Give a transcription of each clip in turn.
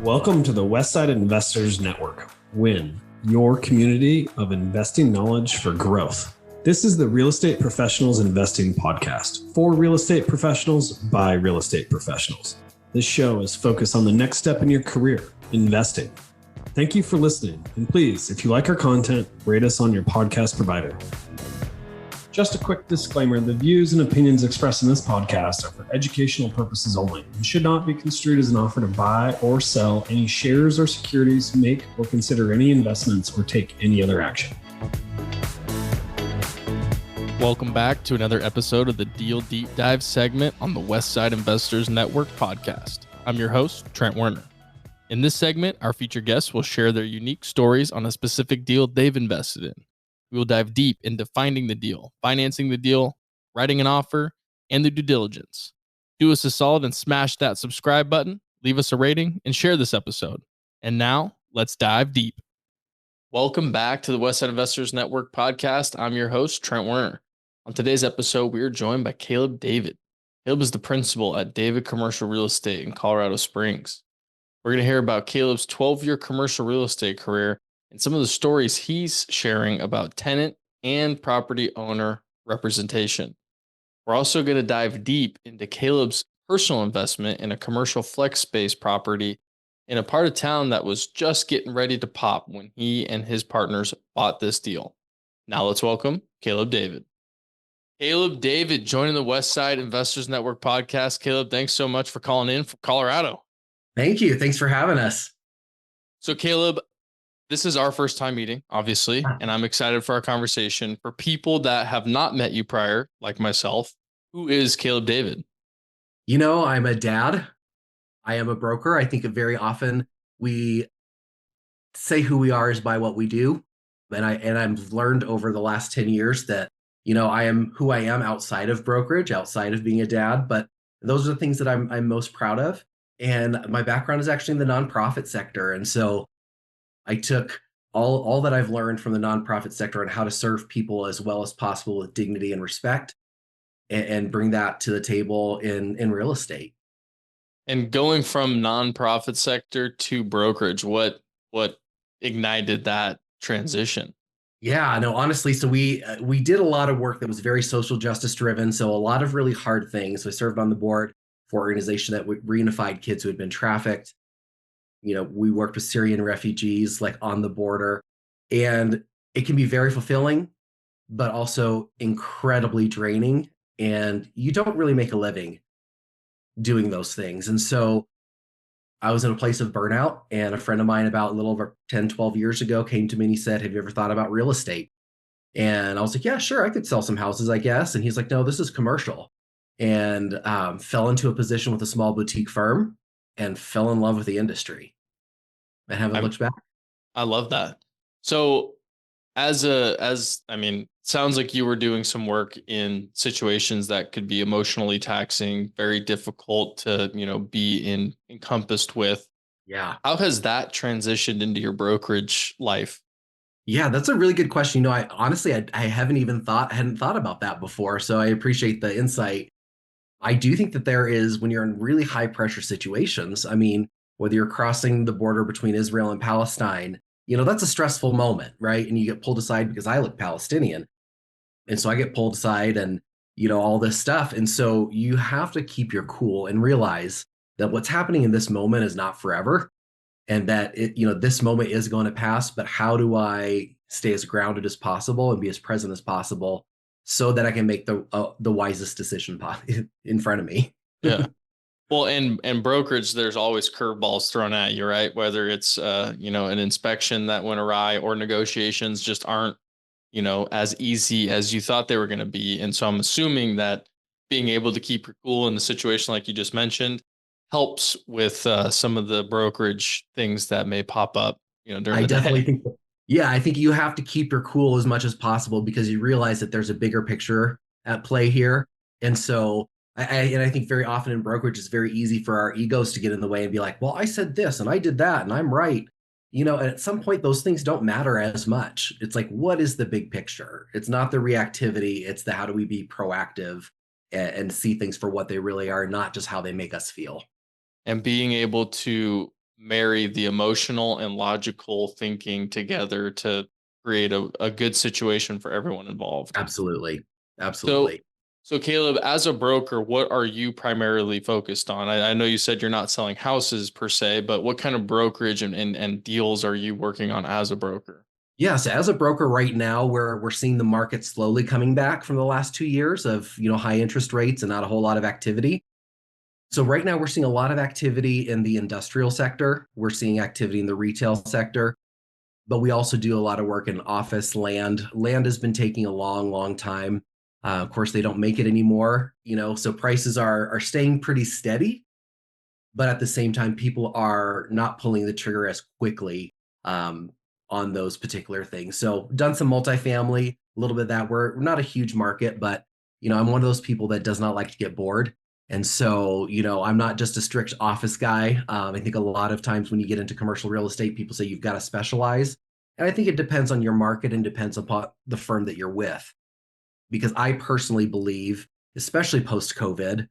Welcome to the Westside Investors Network. WIN, your community of investing knowledge for growth. This is the Real Estate Professionals Investing Podcast for real estate professionals by real estate professionals. This show is focused on the next step in your career, investing. Thank you for listening. And please, if you like our content, rate us on your podcast provider. Just a quick disclaimer, the views and opinions expressed in this podcast are for educational purposes only and should not be construed as an offer to buy or sell any shares or securities, make or consider any investments, or take any other action. Welcome back to another episode of the Deal Deep Dive segment on the Westside Investors Network podcast. I'm your host, Trent Werner. In this segment, our featured guests will share their unique stories on a specific deal they've invested in. We will dive deep into finding the deal, financing the deal, writing an offer, and the due diligence. Do us a solid and smash that subscribe button, leave us a rating, and share this episode. And now, let's dive deep. Welcome back to the Westside Investors Network podcast. I'm your host, Trent Werner. On today's episode, we are joined by Caleb David. Caleb is the principal at David Commercial Real Estate in Colorado Springs. We're going to hear about Caleb's 12-year commercial real estate career and some of the stories he's sharing about tenant and property owner representation. We're also going to dive deep into Caleb's personal investment in a commercial flex space property in a part of town that was just getting ready to pop when he and his partners bought this deal. Now let's welcome Caleb David. Caleb David joining the Westside Investors Network podcast. Caleb, thanks so much for calling in from Colorado. Thank you. Thanks for having us. So Caleb, this is our first time meeting, obviously, and I'm excited for our conversation. For people that have not met you prior, like myself, who is Caleb David? You know, I'm a dad. I am a broker. I think very often we say who we are is by what we do. And I've learned over the last 10 years that, you know, I am who I am outside of brokerage, outside of being a dad. But those are the things that I'm most proud of. And my background is actually in the nonprofit sector. And so I took all that I've learned from the nonprofit sector on how to serve people as well as possible with dignity and respect and bring that to the table in real estate. And going from nonprofit sector to brokerage, what ignited that transition? Yeah, no, honestly, so we did a lot of work that was very social justice driven. So a lot of really hard things. So I served on the board for an organization that reunified kids who had been trafficked. You know, we worked with Syrian refugees like on the border, and it can be very fulfilling, but also incredibly draining. And you don't really make a living doing those things. And so I was in a place of burnout, and a friend of mine about a little over 10, 12 years ago came to me and he said, "Have you ever thought about real estate?" And I was like, "Yeah, sure. I could sell some houses, I guess." And he's like, "No, this is commercial." And fell into a position with a small boutique firm and fell in love with the industry and haven't looked back. I love that. So sounds like you were doing some work in situations that could be emotionally taxing, very difficult to, be encompassed with. Yeah. How has that transitioned into your brokerage life? Yeah, that's a really good question. You know, I hadn't thought about that before. So I appreciate the insight. I do think that there is, when you're in really high pressure situations, I mean, whether you're crossing the border between Israel and Palestine, you know, that's a stressful moment, right? And you get pulled aside because I look Palestinian. And so I get pulled aside and, you know, all this stuff. And so you have to keep your cool and realize that what's happening in this moment is not forever. And that this moment is going to pass, but how do I stay as grounded as possible and be as present as possible so that I can make the wisest decision in front of me? Yeah. Well, and brokerage, there's always curveballs thrown at you, right? Whether it's, an inspection that went awry or negotiations just aren't, as easy as you thought they were going to be. And so I'm assuming that being able to keep your cool in the situation like you just mentioned helps with some of the brokerage things that may pop up, during the day. I definitely think that. Yeah, I think you have to keep your cool as much as possible because you realize that there's a bigger picture at play here. And so I think very often in brokerage, it's very easy for our egos to get in the way and be like, well, I said this and I did that and I'm right. You know, and at some point, those things don't matter as much. It's like, what is the big picture? It's not the reactivity. It's the how do we be proactive and see things for what they really are, not just how they make us feel. And being able to marry the emotional and logical thinking together to create a good situation for everyone involved. Absolutely. So, Absolutely. so Caleb, as a broker, what are you primarily focused on? I know you said you're not selling houses per se, but what kind of brokerage and deals are you working on as a broker? Yes, as a broker right now, we're seeing the market slowly coming back from the last 2 years of high interest rates and not a whole lot of activity. So right now we're seeing a lot of activity in the industrial sector. We're seeing activity in the retail sector, but we also do a lot of work in office land. Land has been taking a long, long time. Of course, they don't make it anymore, so prices are staying pretty steady, but at the same time, people are not pulling the trigger as quickly um, on those particular things. So done some multifamily, a little bit of that. We're not a huge market, but I'm one of those people that does not like to get bored. And so, I'm not just a strict office guy. I think a lot of times when you get into commercial real estate, people say you've got to specialize. And I think it depends on your market and depends upon the firm that you're with. Because I personally believe, especially post COVID,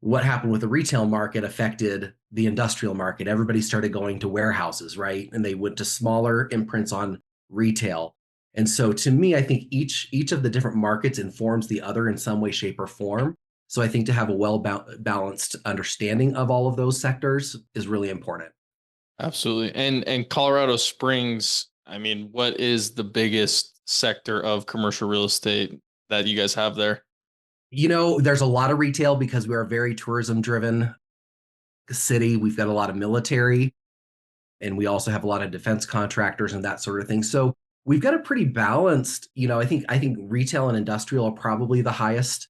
what happened with the retail market affected the industrial market. Everybody started going to warehouses, right? And they went to smaller imprints on retail. And so to me, I think each of the different markets informs the other in some way, shape, or form. So I think to have a well-balanced understanding of all of those sectors is really important. Absolutely. And Colorado Springs, I mean, what is the biggest sector of commercial real estate that you guys have there? There's a lot of retail because we are a very tourism driven city. We've got a lot of military, and we also have a lot of defense contractors and that sort of thing. So we've got a pretty balanced, I think retail and industrial are probably the highest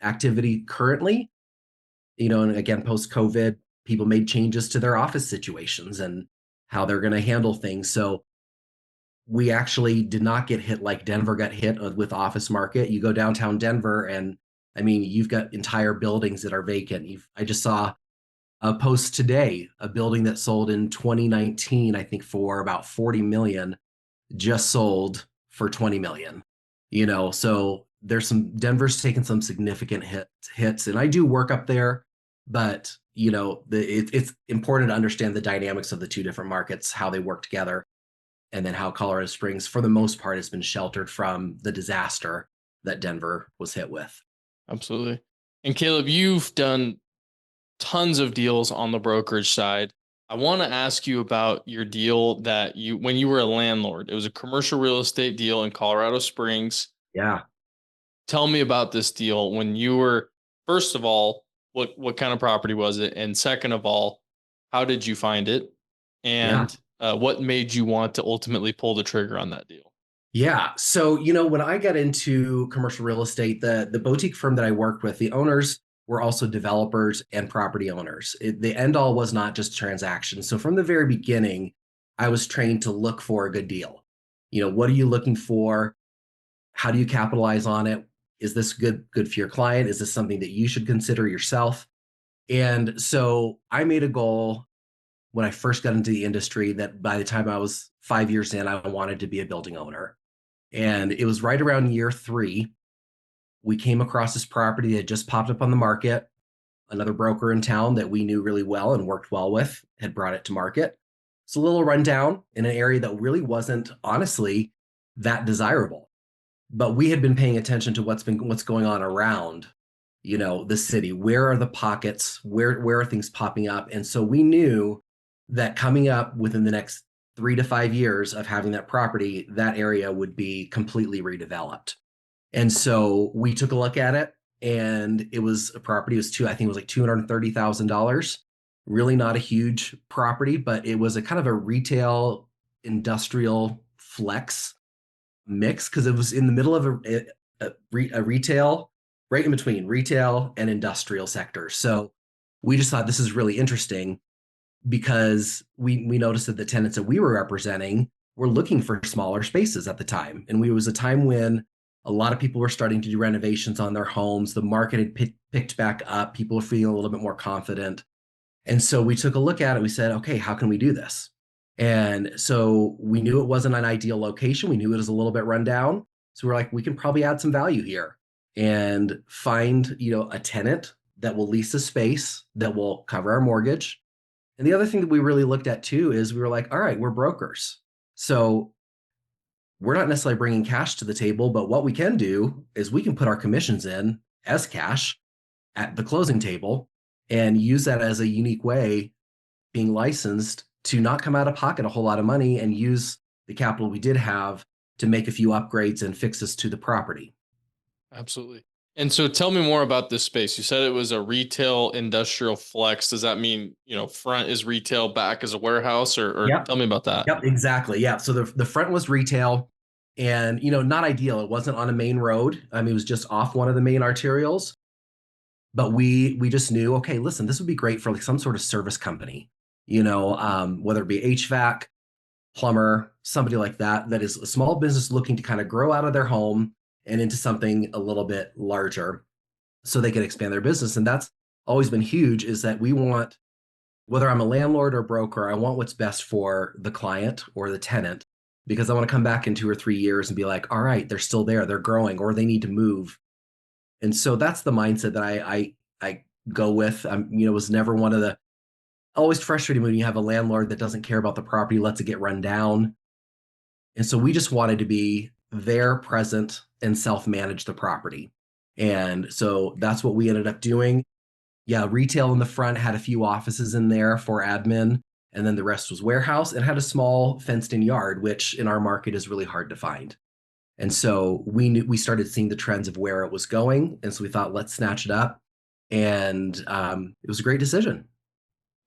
activity currently. And again, post COVID, people made changes to their office situations and how they're going to handle things. So we actually did not get hit like Denver got hit with office market. You go downtown Denver, and I mean, you've got entire buildings that are vacant. I just saw a post today, a building that sold in 2019, I think for about 40 million, just sold for 20 million. So there's Denver's taken some significant hits, and I do work up there, but it's important to understand the dynamics of the two different markets, how they work together, and then how Colorado Springs, for the most part, has been sheltered from the disaster that Denver was hit with. Absolutely. And Caleb, you've done tons of deals on the brokerage side. I want to ask you about your deal when you were a landlord. It was a commercial real estate deal in Colorado Springs. Yeah. Tell me about this deal when you were, first of all, what kind of property was it? And second of all, how did you find it? Yeah. And what made you want to ultimately pull the trigger on that deal? Yeah. So, when I got into commercial real estate, the boutique firm that I worked with, the owners were also developers and property owners. The end all was not just transactions. So from the very beginning, I was trained to look for a good deal. What are you looking for? How do you capitalize on it? Is this good for your client? Is this something that you should consider yourself? And so I made a goal when I first got into the industry that by the time I was 5 years in, I wanted to be a building owner. And it was right around year 3. We came across this property that just popped up on the market. Another broker in town that we knew really well and worked well with had brought it to market. It's a little rundown in an area that really wasn't honestly that desirable. But we had been paying attention to what's going on around, the city. Where are the pockets? Where are things popping up? And so we knew that coming up within the next 3 to 5 years of having that property, that area would be completely redeveloped. And so we took a look at it, and it was a property. I think it was like $230,000. Really not a huge property, but it was a kind of a retail industrial flex mix because it was in the middle of a retail, right in between retail and industrial sectors. So we just thought this is really interesting because we noticed that the tenants that we were representing were looking for smaller spaces at the time. And it was a time when a lot of people were starting to do renovations on their homes. The market had picked back up. People were feeling a little bit more confident. And so we took a look at it. We said, okay, how can we do this? And so we knew it wasn't an ideal location. We knew it was a little bit run down. So we're like, we can probably add some value here and find, a tenant that will lease a space that will cover our mortgage And the other thing that we really looked at too is we were like, all right, we're brokers. So we're not necessarily bringing cash to the table, but what we can do is we can put our commissions in as cash at the closing table and use that as a unique way, being licensed, to not come out of pocket a whole lot of money and use the capital we did have to make a few upgrades and fixes to the property. Absolutely. And so tell me more about this space. You said it was a retail industrial flex. Does that mean, front is retail, back is a warehouse, or Yep. tell me about that? Yep, exactly. Yeah. So the front was retail and, not ideal. It wasn't on a main road. I mean, it was just off one of the main arterials. But we just knew, okay, listen, this would be great for like some sort of service company, whether it be HVAC, plumber, somebody like that is a small business looking to kind of grow out of their home and into something a little bit larger so they can expand their business. And that's always been huge, is that we want, whether I'm a landlord or broker, I want what's best for the client or the tenant, because I want to come back in 2 or 3 years and be like, all right, they're still there, they're growing, or they need to move. And so that's the mindset that I go with. Was never one of the, always frustrating when you have a landlord that doesn't care about the property, lets it get run down. And so we just wanted to be there, present, and self-manage the property. And so that's what we ended up doing. Yeah, retail in the front, had a few offices in there for admin, and then the rest was warehouse, and had a small fenced-in yard, which in our market is really hard to find. And so we started seeing the trends of where it was going. And so we thought, let's snatch it up. And it was a great decision.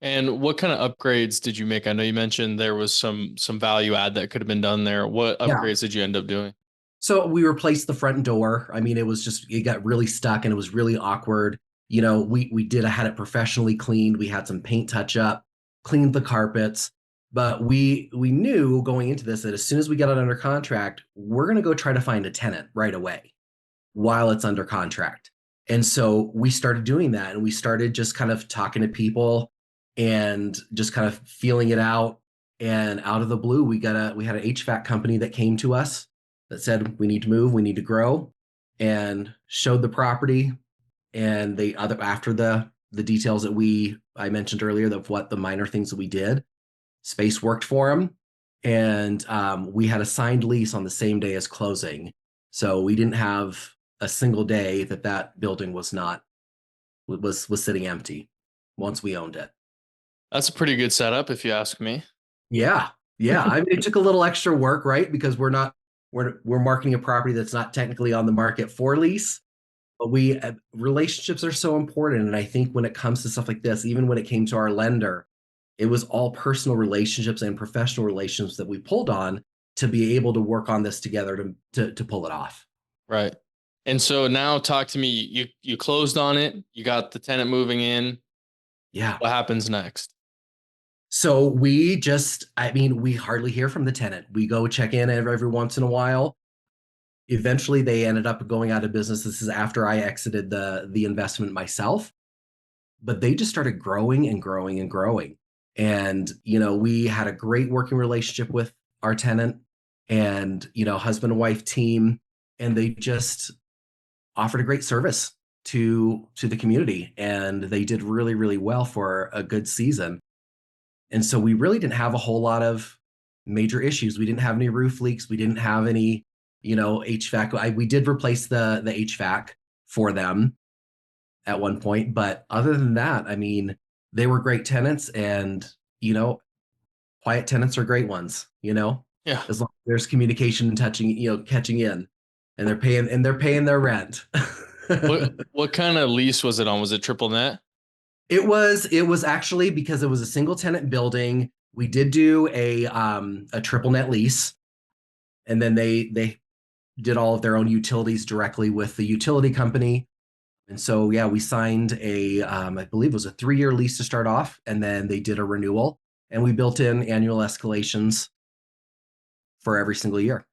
And what kind of upgrades did you make? I know you mentioned there was some value add that could have been done there. What upgrades did you end up doing? So we replaced the front door. I mean, it got really stuck and it was really awkward. We had it professionally cleaned. We had some paint touch up, cleaned the carpets. But we knew going into this that as soon as we got it under contract, we're going to go try to find a tenant right away while it's under contract. And so we started doing that, and we started just kind of talking to people and just kind of feeling it out. And out of the blue, we had an HVAC company that came to us that said, we need to move, we need to grow, and showed the property. And after the details that I mentioned earlier of what the minor things that we did, space worked for them. And we had a signed lease on the same day as closing. So we didn't have a single day that building was sitting empty once we owned it. That's a pretty good setup, if you ask me. Yeah. I mean, it took a little extra work, right? Because we're marketing a property that's not technically on the market for lease. But relationships are so important. And I think when it comes to stuff like this, even when it came to our lender, it was all personal relationships and professional relationships that we pulled on to be able to work on this together to pull it off. Right. And so now talk to me, you closed on it, you got the tenant moving in. Yeah. What happens next? So we hardly hear from the tenant. We go check in every once in a while. Eventually they ended up going out of business. This is after I exited the investment myself, but they just started growing and growing and growing. And, we had a great working relationship with our tenant and, husband and wife team, and they just offered a great service to the community. And they did really, really well for a good season. And so we really didn't have a whole lot of major issues. We didn't have any roof leaks. We didn't have any, HVAC. We did replace the HVAC for them at one point. But other than that, I mean, they were great tenants, and, quiet tenants are great ones, Yeah. As long as there's communication and catching in, and they're paying their rent. What kind of lease was it on? Was it triple net? It was actually, because it was a single tenant building, we did do a triple net lease, and then they did all of their own utilities directly with the utility company. And so, yeah, we signed I believe it was a 3-year lease to start off, and then they did a renewal, and we built in annual escalations for every single year.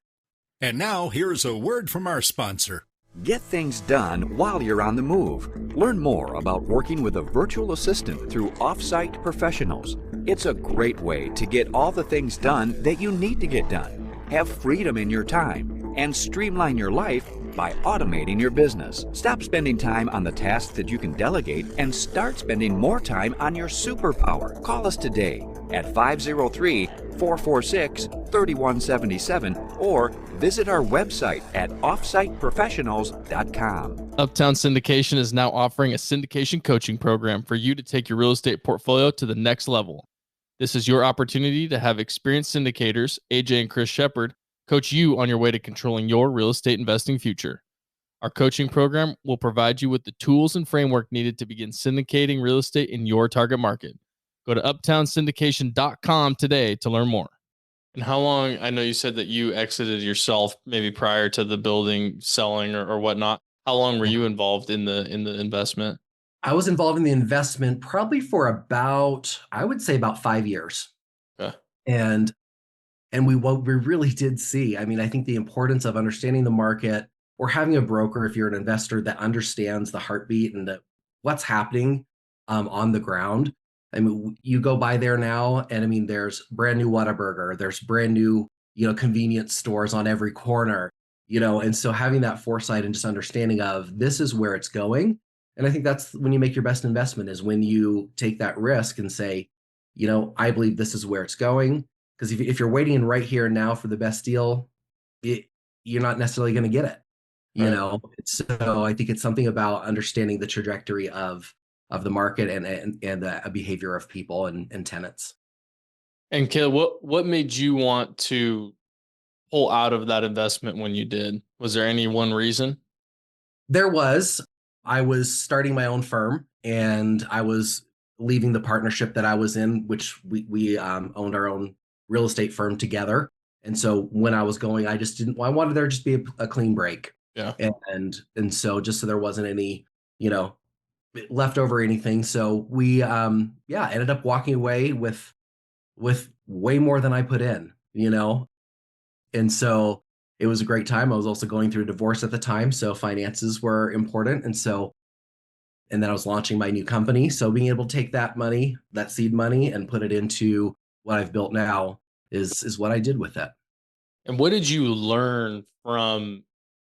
And now here's a word from our sponsor. Get things done while you're on the move. Learn more about working with a virtual assistant through Offsite Professionals. It's a great way to get all the things done that you need to get done. Have freedom in your time and streamline your life by automating your business. Stop spending time on the tasks that you can delegate and start spending more time on your superpower. Call us today at 503-446-3177 or visit our website at offsiteprofessionals.com. Uptown Syndication is now offering a syndication coaching program for you to take your real estate portfolio to the next level. This is your opportunity to have experienced syndicators, AJ and Chris Shepard, coach you on your way to controlling your real estate investing future. Our coaching program will provide you with the tools and framework needed to begin syndicating real estate in your target market. Go to uptownsyndication.com today to learn more. And how long, I know you said that you exited yourself maybe prior to the building selling or whatnot. How long were you involved in the investment? I was involved in the investment probably for about, I would say about 5 years. Okay. And what we really did see, I mean, I think the importance of understanding the market or having a broker, if you're an investor that understands the heartbeat and what's happening on the ground. I mean, you go by there now, and I mean, there's brand new Whataburger, there's brand new, convenience stores on every corner, and so having that foresight and just understanding of this is where it's going. And I think that's when you make your best investment, is when you take that risk and say, I believe this is where it's going. Because if you're waiting right here and now for the best deal, you're not necessarily going to get it. Right. So I think it's something about understanding the trajectory of the market and the behavior of people and tenants. And Caleb, what made you want to pull out of that investment when you did? Was there any one reason? I was starting my own firm, and I was leaving the partnership that I was in, which we owned our own real estate firm together. And so when I was going, I wanted there to just be a clean break. Yeah. And so just so there wasn't any, leftover anything. So we, ended up walking away with way more than I put in, and so it was a great time. I was also going through a divorce at the time, so finances were important. And then I was launching my new company. So being able to take that money, that seed money, and put it into what I've built now is what I did with it. And what did you learn from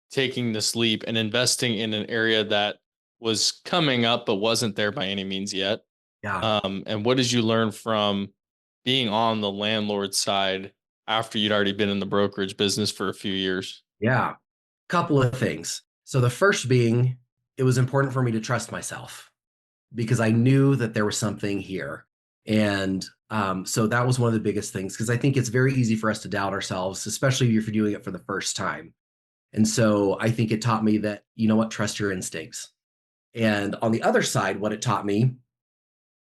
taking this leap and investing in an area that was coming up but wasn't there by any means yet? Yeah. And what did you learn from being on the landlord side after you'd already been in the brokerage business for a few years? Yeah. Couple of things. So the first being, it was important for me to trust myself because I knew that there was something here. And so that was one of the biggest things, because I think it's very easy for us to doubt ourselves, especially if you're doing it for the first time. And so I think it taught me that, trust your instincts. And on the other side, what it taught me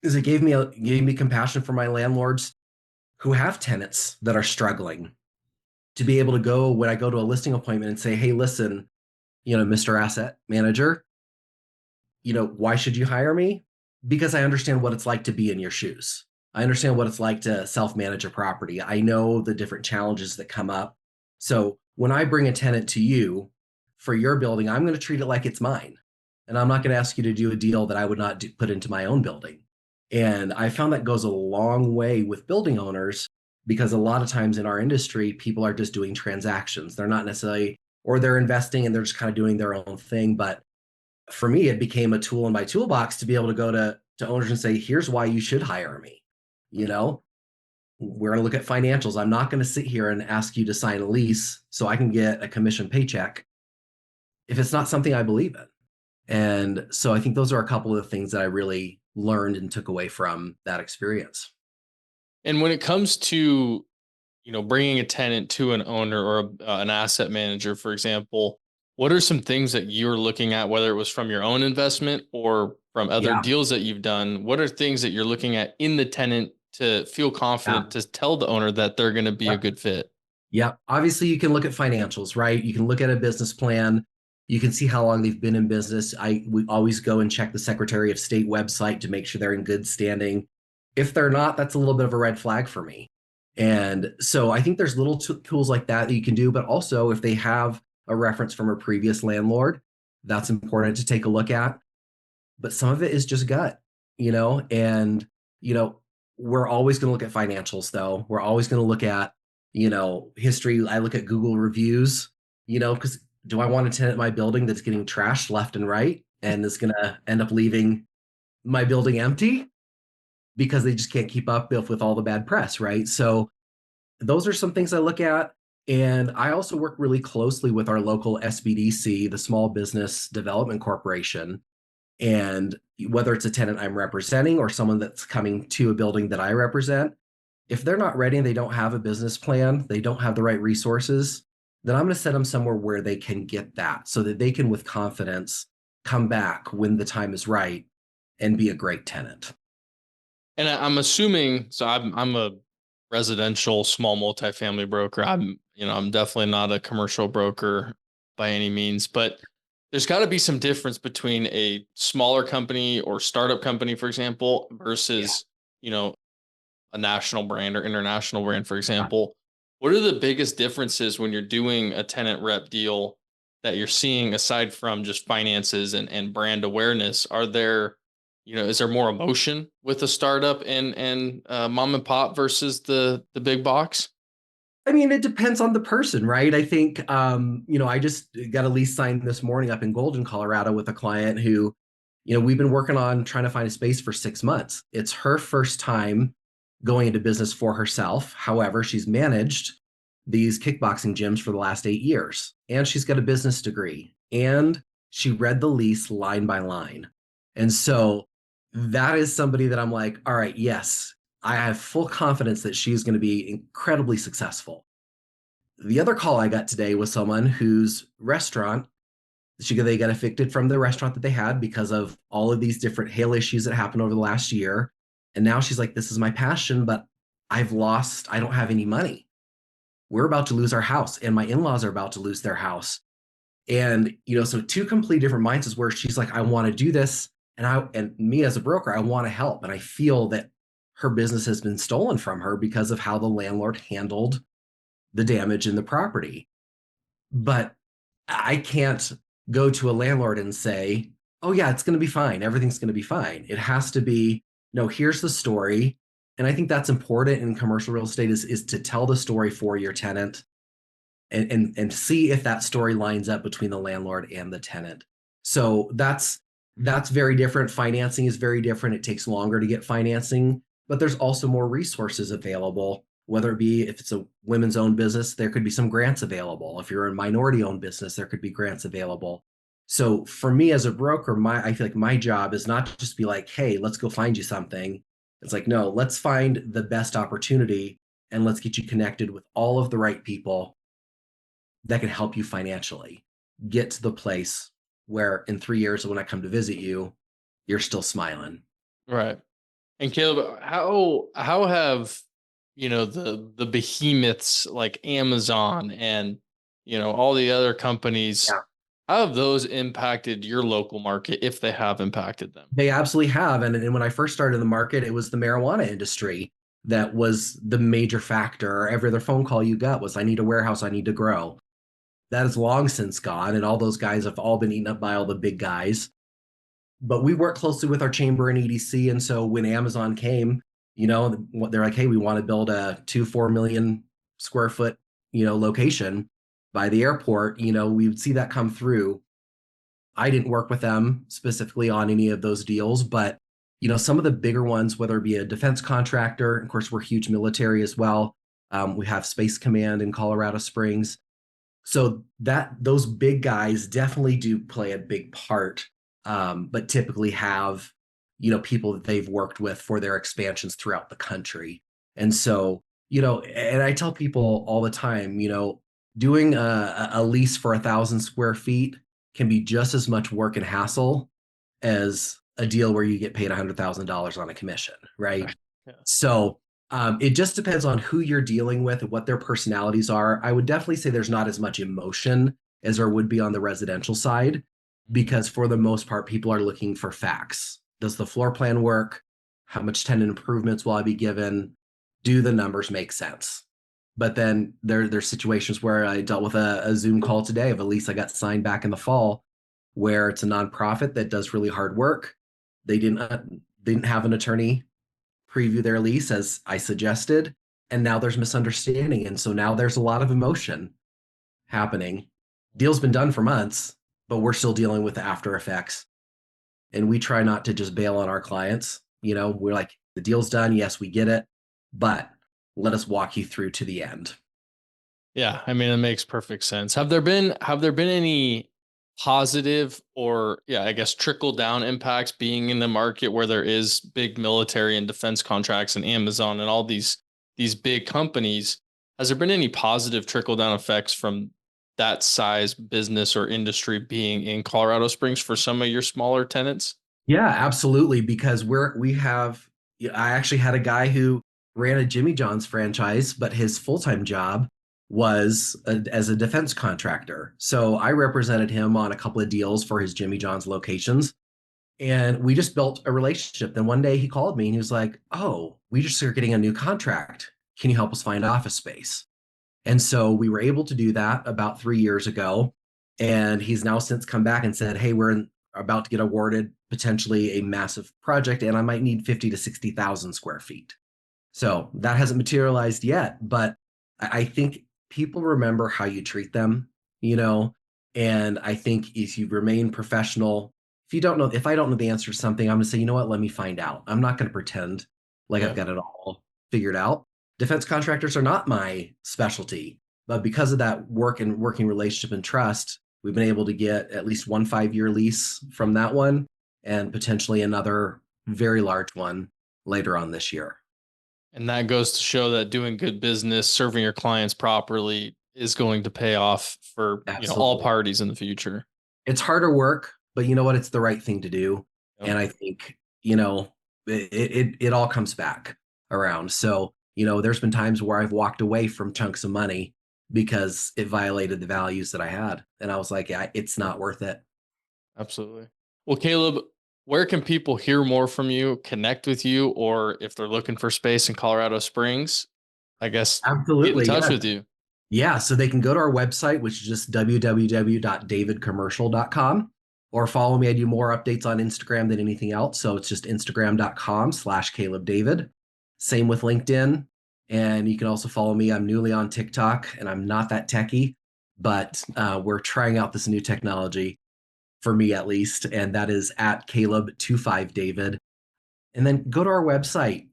is it gave me compassion for my landlords who have tenants that are struggling, to be able to go when I go to a listing appointment and say, hey, listen, Mr. Asset Manager, why should you hire me? Because I understand what it's like to be in your shoes. I understand what it's like to self-manage a property. I know the different challenges that come up. So when I bring a tenant to you for your building, I'm going to treat it like it's mine. And I'm not going to ask you to do a deal that I would not put into my own building. And I found that goes a long way with building owners, because a lot of times in our industry, people are just doing transactions. They're not necessarily, or they're investing and they're just kind of doing their own thing. But for me, it became a tool in my toolbox to be able to go to owners and say, here's why you should hire me. We're going to look at financials. I'm not going to sit here and ask you to sign a lease so I can get a commission paycheck if it's not something I believe in. And so I think those are a couple of the things that I really learned and took away from that experience. And when it comes to, bringing a tenant to an owner or an asset manager, for example, what are some things that you're looking at, whether it was from your own investment or from other deals that you've done? What are things that you're looking at in the tenant to feel confident to tell the owner that they're going to be a good fit? Yeah. Obviously, you can look at financials, right? You can look at a business plan. You can see how long they've been in business. We always go and check the Secretary of State website to make sure they're in good standing. If they're not, that's a little bit of a red flag for me. And so I think there's little tools like that you can do, but also if they have a reference from a previous landlord, that's important to take a look at. But some of it is just gut, and, we're always going to look at financials though. We're always going to look at, history. I look at Google reviews, because do I want to tenant my building that's getting trashed left and right and is going to end up leaving my building empty because they just can't keep up with all the bad press, right? So those are some things I look at. And I also work really closely with our local SBDC, the Small Business Development Corporation. And whether it's a tenant I'm representing or someone that's coming to a building that I represent, if they're not ready and they don't have a business plan, they don't have the right resources, then I'm going to send them somewhere where they can get that so that they can, with confidence, come back when the time is right and be a great tenant. And I'm assuming, so I'm a residential small multifamily broker. I'm definitely not a commercial broker by any means, but there's got to be some difference between a smaller company or startup company, for example, versus, a national brand or international brand, for example. What are the biggest differences when you're doing a tenant rep deal that you're seeing aside from just finances and brand awareness? Are there, is there more emotion with a startup and mom and pop versus the big box? I mean, it depends on the person, right? I think, I just got a lease signed this morning up in Golden, Colorado with a client who, we've been working on trying to find a space for 6 months. It's her first time going into business for herself. However, she's managed these kickboxing gyms for the last 8 years, and she's got a business degree, and she read the lease line by line. And so that is somebody that I'm like, all right, yes, I have full confidence that she's going to be incredibly successful. The other call I got today was someone whose restaurant, they got evicted from the restaurant that they had because of all of these different hail issues that happened over the last year. And now she's like, this is my passion, but I don't have any money. We're about to lose our house, and my in-laws are about to lose their house. And, so two completely different mindsets where she's like, I want to do this. And me as a broker, I want to help. And I feel that her business has been stolen from her because of how the landlord handled the damage in the property. But I can't go to a landlord and say, oh yeah, it's going to be fine. Everything's going to be fine. It has to be, no, here's the story. And I think that's important in commercial real estate is to tell the story for your tenant and see if that story lines up between the landlord and the tenant. So that's very different. Financing is very different. It takes longer to get financing, but there's also more resources available, whether it be if it's a women's owned business, there could be some grants available. If you're a minority owned business, there could be grants available. So for me as a broker, I feel like my job is not just be like, hey, let's go find you something. It's like, no, let's find the best opportunity and let's get you connected with all of the right people that can help you financially get to the place where in 3 years when I come to visit you, you're still smiling. Right. And Caleb, how have, the behemoths like Amazon and, all the other companies, how have those impacted your local market if they have impacted them? They absolutely have. And when I first started in the market, it was the marijuana industry that was the major factor. Every other phone call you got was, I need a warehouse, I need to grow. That is long since gone. And all those guys have all been eaten up by all the big guys. But we work closely with our chamber and EDC. And so when Amazon came, they're like, hey, we want to build a 4 million square foot, location by the airport. We would see that come through. I didn't work with them specifically on any of those deals, but, some of the bigger ones, whether it be a defense contractor, of course, we're huge military as well. We have Space Command in Colorado Springs. So those big guys definitely do play a big part, but typically have, people that they've worked with for their expansions throughout the country. And so, and I tell people all the time, doing a lease for 1,000 square feet can be just as much work and hassle as a deal where you get paid $100,000 on a commission, right? Yeah. So it just depends on who you're dealing with and what their personalities are. I would definitely say there's not as much emotion as there would be on the residential side, because for the most part, people are looking for facts. Does the floor plan work? How much tenant improvements will I be given? Do the numbers make sense? But then there's situations where I dealt with a Zoom call today of a lease I got signed back in the fall, where it's a nonprofit that does really hard work. They didn't have an attorney preview their lease as I suggested, and now there's misunderstanding. And so now there's a lot of emotion happening Deal's been done for months, but we're still dealing with the after effects. And we try not to just bail on our clients. We're like, the deal's done. Yes, we get it, but let us walk you through to the end. Yeah, I mean, it makes perfect sense. Have there been any positive or I guess trickle down impacts being in the market where there is big military and defense contracts and Amazon and all these big companies? Has there been any positive trickle down effects from that size business or industry being in Colorado Springs for some of your smaller tenants? Yeah, absolutely. Because I actually had a guy who ran a Jimmy John's franchise, but his full-time job was as a defense contractor. So I represented him on a couple of deals for his Jimmy John's locations. And we just built a relationship. Then one day he called me and he was like, "Oh, we just are getting a new contract. Can you help us find office space?" And so we were able to do that about 3 years ago. And he's now since come back and said, "Hey, we're about to get awarded potentially a massive project, and I might need 50 to 60,000 square feet." So that hasn't materialized yet, but I think people remember how you treat them, and I think if you remain professional, if I don't know the answer to something, I'm going to say, you know what, let me find out. I'm not going to pretend like I've got it all figured out. Defense contractors are not my specialty, but because of that working relationship and trust, we've been able to get at least 1 5-year lease from that one and potentially another very large one later on this year. And that goes to show that doing good business, serving your clients properly is going to pay off for all parties in the future. It's harder work, but you know what? It's the right thing to do. Yep. And I think, it all comes back around. So, there's been times where I've walked away from chunks of money because it violated the values that I had. And I was like, yeah, it's not worth it. Absolutely. Well, Caleb, where can people hear more from you, connect with you, or if they're looking for space in Colorado Springs, I guess, absolutely get in touch with you? Yeah. So they can go to our website, which is just www.davidcommercial.com, or follow me. I do more updates on Instagram than anything else. So it's just instagram.com/Caleb David. Same with LinkedIn. And you can also follow me. I'm newly on TikTok and I'm not that techie, but we're trying out this new technology, for me at least. And that is at Caleb25David. And then go to our website,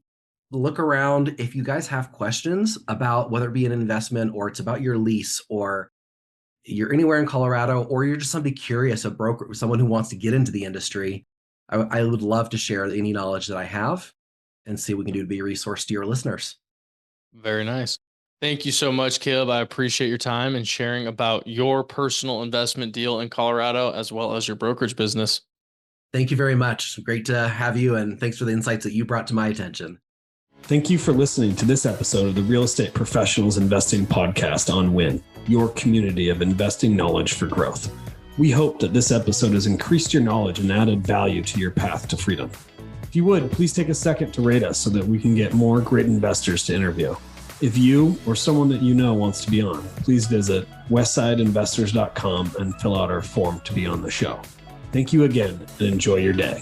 look around. If you guys have questions about whether it be an investment or it's about your lease, or you're anywhere in Colorado, or you're just somebody curious, a broker, someone who wants to get into the industry, I would love to share any knowledge that I have and see what we can do to be a resource to your listeners. Very nice. Thank you so much, Caleb. I appreciate your time and sharing about your personal investment deal in Colorado, as well as your brokerage business. Thank you very much. Great to have you. And thanks for the insights that you brought to my attention. Thank you for listening to this episode of the Real Estate Professionals Investing Podcast on WIN, your community of investing knowledge for growth. We hope that this episode has increased your knowledge and added value to your path to freedom. If you would, please take a second to rate us so that we can get more great investors to interview. If you or someone that you know wants to be on, please visit westsideinvestors.com and fill out our form to be on the show. Thank you again and enjoy your day.